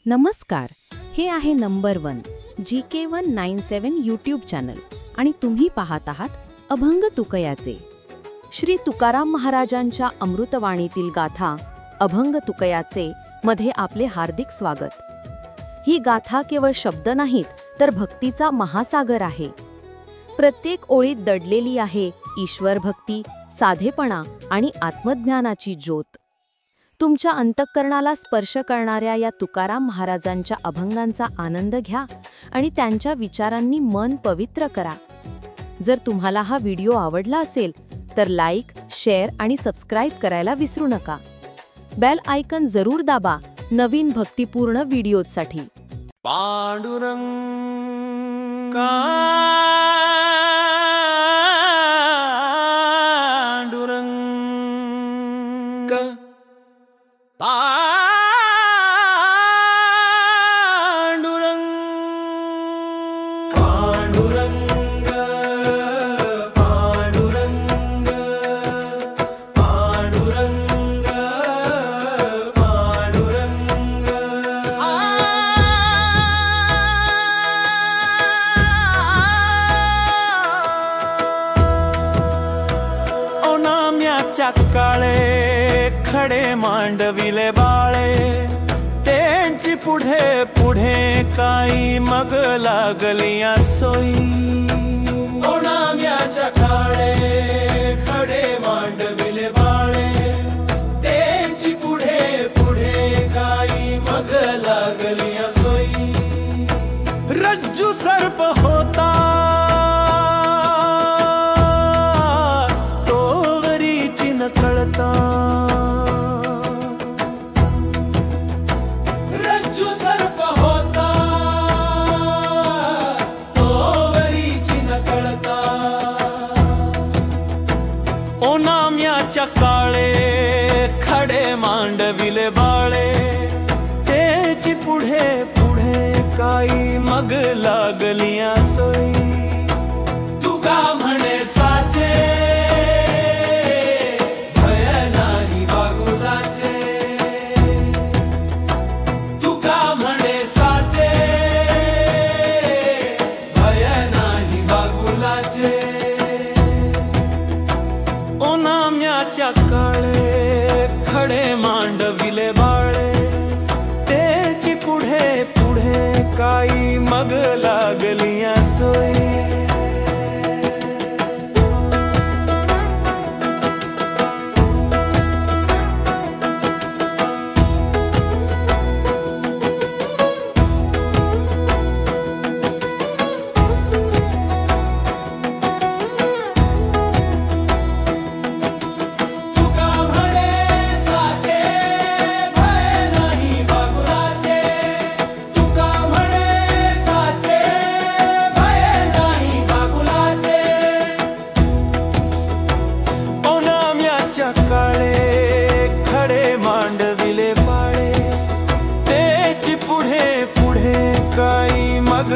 नमस्कार, हे आहे नंबर 1 GK197 यूट्यूब चॅनल आणि तुम्ही पाहत आहात अभंग तुकयाचे. श्री तुकाराम महाराजांच्या अमृतवाणीतील गाथा अभंग तुकयाचे मध्ये आपले हार्दिक स्वागत. ही गाथा केवळ शब्द नाहीत तर भक्तीचा महासागर आहे. प्रत्येक ओळीत दडलेली आहे ईश्वर भक्ती, साधेपणा आणि आत्मज्ञानाची ज्योत. तुमच्या अंतःकरणाला स्पर्श करणाऱ्या या तुकाराम महाराजांच्या अभंगांचा आनंद घ्या आणि त्यांच्या विचारांनी मन पवित्र करा. जर तुम्हाला हा व्हिडिओ आवडला असेल तर लाईक, शेअर आणि सबस्क्राईब करायला विसरू नका. बेल आयकन जरूर दाबा नवीन भक्तिपूर्ण व्हिडिओसाठी. काळे खडे मांडविले बाळे, त्यांची पुढे पुढे काही मग लागलिया सोयी. ओणाम्याच्या काळे खडे मांडविले बाळे, त्यांची पुढे पुढे काही मग लागलिया सोयी. रज्जू सर्प होता रज्जू सर्प होता तोवरीची न कळता. ओनाम्याच्या काळे खडे मांडविले बाळे, त्याची पुढे पुढे काही मग लागलिया सोयी. तुका म्हणे साचे काळे खडे मांडविले बाळे, त्याची पुढे पुढे काही मग लागलिया सोयी. काळे खडे मांडविले बाळे, त्याची पुढे पुढे काही मग